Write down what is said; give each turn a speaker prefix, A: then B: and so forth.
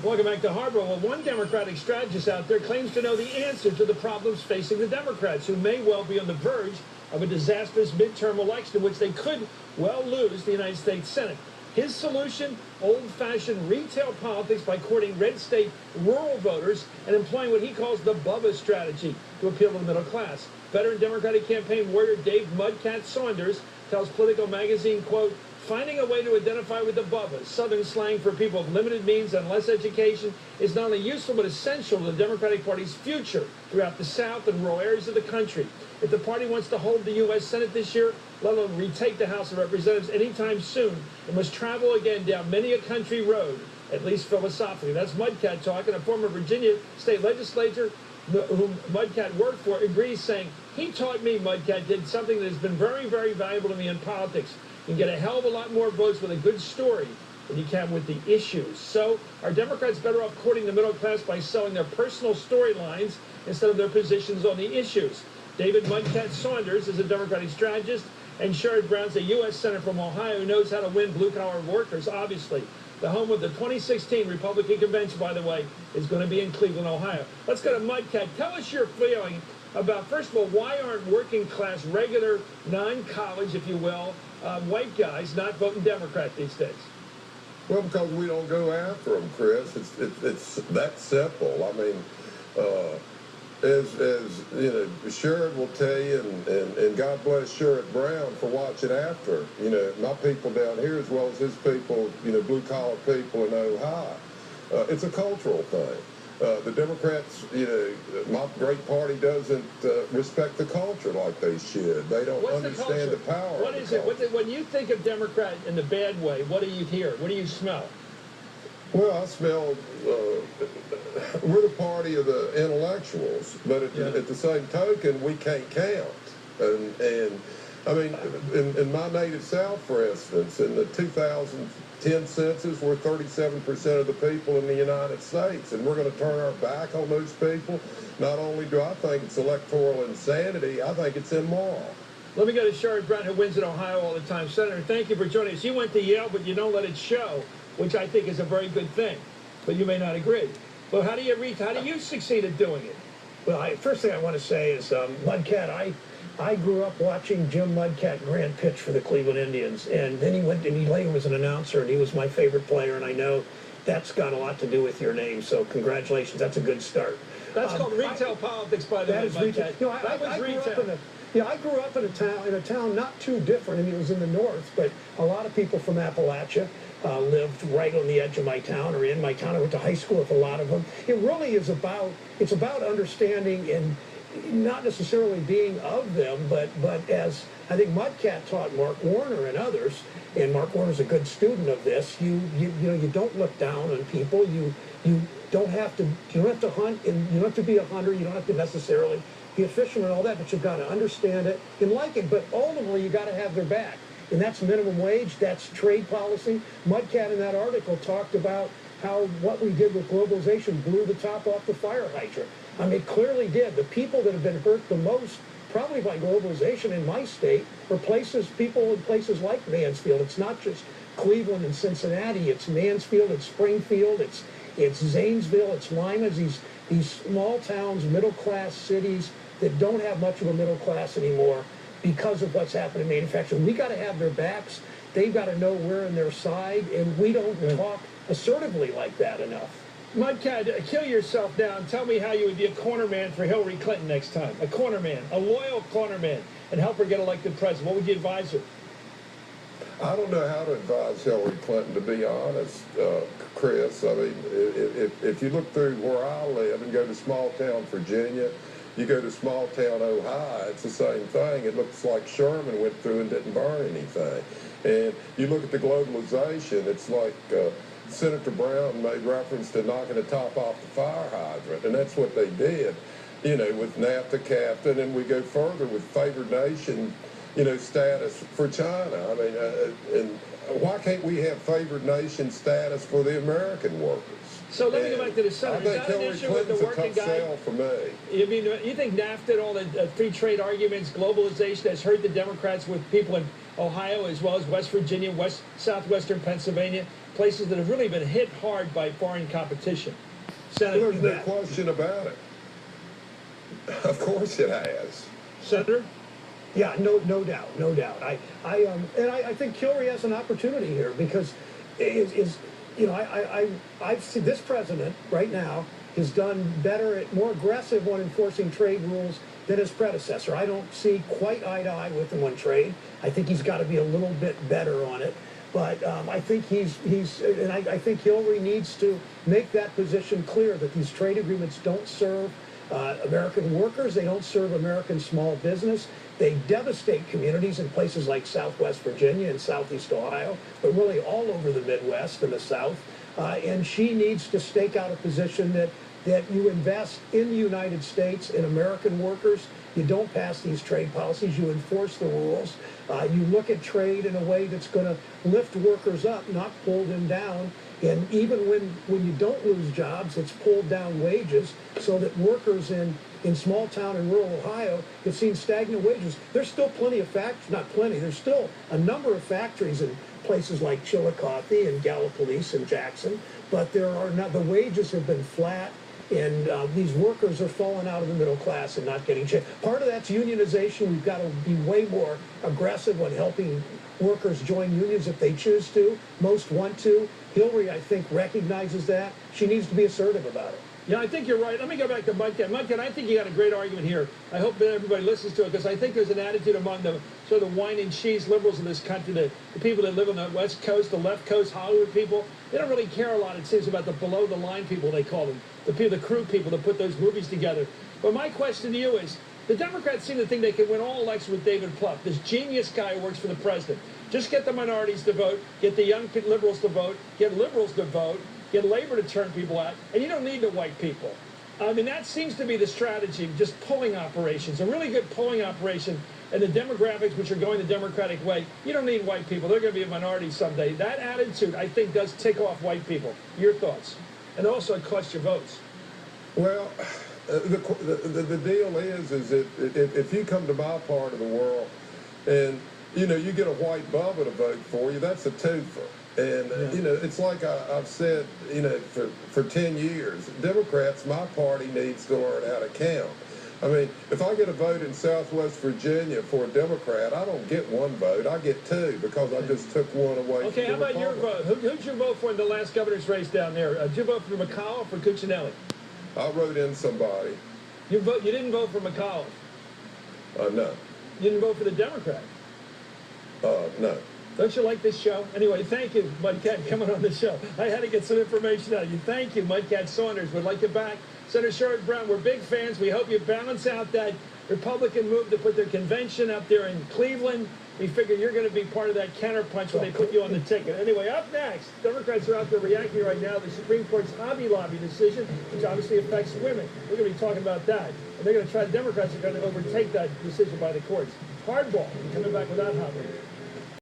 A: Welcome back to Harbor. Well, one Democratic strategist out there claims to know the answer to the problems facing the Democrats, who may well be on the verge of a disastrous midterm election in which they could well lose the United States Senate. His solution, old-fashioned retail politics by courting red state rural voters and employing what he calls the Bubba strategy to appeal to the middle class. Veteran Democratic campaign warrior Dave MudCat Saunders tells Politico magazine, quote, finding a way to identify with the Bubbas, Southern slang for people of limited means and less education, is not only useful but essential to the Democratic Party's future throughout the South and rural areas of the country. If the party wants to hold the U.S. Senate this year, let alone retake the House of Representatives anytime soon, it must travel again down many a country road, at least philosophically. That's MudCat talking. A former Virginia state legislator whom MudCat worked for agrees, saying, he taught me, MudCat did something that has been very, very valuable to me in politics. You can get a hell of a lot more votes with a good story than you can with the issues. So are Democrats better off courting the middle class by selling their personal storylines instead of their positions on the issues? David MudCat Saunders is a Democratic strategist, and Sherrod Brown's a U.S. Senator from Ohio who knows how to win blue-collar workers, obviously. The home of the 2016 Republican convention, by the way, is going to be in Cleveland, Ohio. Let's go to MudCat. Tell us your feeling about, first of all, why aren't working-class, regular, non-college, if you will, white guys not voting Democrat these days?
B: Well, because we don't go after them, Chris. It's that simple. I mean, as you know, Sherrod will tell you, and God bless Sherrod Brown for watching after, you know, my people down here as well as his people, you know, blue-collar people in Ohio. It's a cultural thing. The Democrats, you know, my great party doesn't respect the culture like they should. They don't understand the power.
A: What is it? When you think of Democrat in the bad way, what do you hear? What do you smell?
B: Well, I smell, we're the party of the intellectuals, but at the same token, we can't count. And I mean, in my native South, for instance, in the 2010 census, we're 37% of the people in the United States, and we're going to turn our back on those people. Not only do I think it's electoral insanity, I think it's immoral.
A: Let me go to Sherrod Brown, who wins in Ohio all the time. Senator, thank you for joining us. You went to Yale, but you don't let it show, which I think is a very good thing. But you may not agree. Well, how do you succeed at doing it?
C: Well, first thing I want to say is, MudCat, I grew up watching Jim MudCat Grant pitch for the Cleveland Indians, and then he went and he later was an announcer, and he was my favorite player, and I know that's got a lot to do with your name, so congratulations. That's a good start.
A: That's called retail politics, by the way, MudCat.
C: You know, I grew up in a town not too different. I mean, it was in the north, but a lot of people from Appalachia lived right on the edge of my town or in my town. I went to high school with a lot of them. It really is about understanding and not necessarily being of them, but as I think MudCat taught Mark Warner and others, and Mark Warner's a good student of this. You know, you don't look down on people. You don't have to hunt, and you don't have to be a hunter. You don't have to necessarily be a fisherman and all that, but you've got to understand it and like it. But ultimately, you got to have their back, and that's minimum wage. That's trade policy. MudCat in that article talked about how what we did with globalization blew the top off the fire hydrant. I mean, it clearly did. The people that have been hurt the most, probably by globalization in my state, are people in places like Mansfield. It's not just Cleveland and Cincinnati. It's Mansfield, it's Springfield, it's Zanesville, it's Lima, these small towns, middle-class cities that don't have much of a middle class anymore because of what's happened in manufacturing. We got to have their backs. They've got to know we're on their side, and we don't talk assertively like that enough.
A: MudCat, kill yourself down. Tell me how you would be a cornerman for Hillary Clinton next time. A cornerman, a loyal cornerman, and help her get elected president. What would you advise her?
B: I don't know how to advise Hillary Clinton, to be honest, Chris. I mean, if you look through where I live and go to small-town Virginia, you go to small-town Ohio, it's the same thing. It looks like Sherman went through and didn't burn anything. And you look at the globalization, it's like Senator Brown made reference to knocking the top off the fire hydrant, and that's what they did, you know, with NAFTA, CAFTA, and then we go further with favored nation, you know, status for China. I mean, and why can't we have favored nation status for the American workers?
A: So let me go back to the Senate.
B: I think Hillary Clinton's a tough sell for me.
A: You think NAFTA and all the free trade arguments, globalization has hurt the Democrats with people in Ohio, as well as West Virginia, southwestern Pennsylvania, places that have really been hit hard by foreign competition. Senator,
B: There's no question about it. Of course it has.
A: Senator?
C: Yeah, no doubt, no doubt. I think Hillary has an opportunity here because I've seen this president right now has done better, more aggressive on enforcing trade rules than his predecessor. I don't see quite eye to eye with him on trade. I think he's got to be a little bit better on it. But I think I think Hillary needs to make that position clear that these trade agreements don't serve American workers. They don't serve American small business. They devastate communities in places like Southwest Virginia and Southeast Ohio, but really all over the Midwest and the South. And she needs to stake out a position that you invest in the United States, in American workers. You don't pass these trade policies. You enforce the rules. You look at trade in a way that's going to lift workers up, not pull them down. And even when you don't lose jobs, it's pulled down wages so that workers in small town and rural Ohio have seen stagnant wages. There's still plenty of factories, not plenty, there's still a number of factories in places like Chillicothe and Gallipolis and Jackson, but there are not, the wages have been flat. And these workers are falling out of the middle class and not getting changed. Part of that's unionization. We've got to be way more aggressive on helping workers join unions if they choose to. Most want to. Hillary, I think, recognizes that. She needs to be assertive about it.
A: Yeah, I think you're right. Let me go back to MudCat. MudCat, I think you got a great argument here. I hope that everybody listens to it because I think there's an attitude among the sort of wine and cheese liberals in this country, the people that live on the West Coast, the left coast, Hollywood people. They don't really care a lot, it seems, about the below-the-line people, they call them, the crew people that put those movies together. But my question to you is, the Democrats seem to think they can win all elections with David Plouffe, this genius guy who works for the president. Just get the minorities to vote, get the young liberals to vote, get liberals to vote, get labor to turn people out, and you don't need the white people. I mean, that seems to be the strategy, just polling operations, a really good polling operation, and the demographics, which are going the Democratic way. You don't need white people. They're going to be a minority someday. That attitude, I think, does tick off white people. Your thoughts? And also, it costs your votes.
B: Well, the deal is that if you come to my part of the world and, you get a white bubba to vote for you, that's a twofer. And, it's like I've said, for 10 years, Democrats, my party needs to learn how to count. I mean, if I get a vote in Southwest Virginia for a Democrat, I don't get one vote. I get two because I just took one away.
A: Okay, how about your vote? Who'd you vote for in the last governor's race down there? Did you vote for McAuliffe or Cuccinelli?
B: I wrote in somebody.
A: You didn't vote for McAuliffe?
B: No.
A: You didn't vote for the Democrat?
B: No.
A: Don't you like this show? Anyway, thank you, MudCat, coming on the show. I had to get some information out of you. Thank you, MudCat Saunders. We'd like you back. Senator Sherrod Brown, we're big fans. We hope you balance out that Republican move to put their convention up there in Cleveland. We figure you're going to be part of that counterpunch when they put you on the ticket. Anyway, up next, Democrats are out there reacting right now to the Supreme Court's Hobby Lobby decision, which obviously affects women. We're going to be talking about that. And they're going to try, Democrats are going to overtake that decision by the courts. Hardball, coming back with that hobby.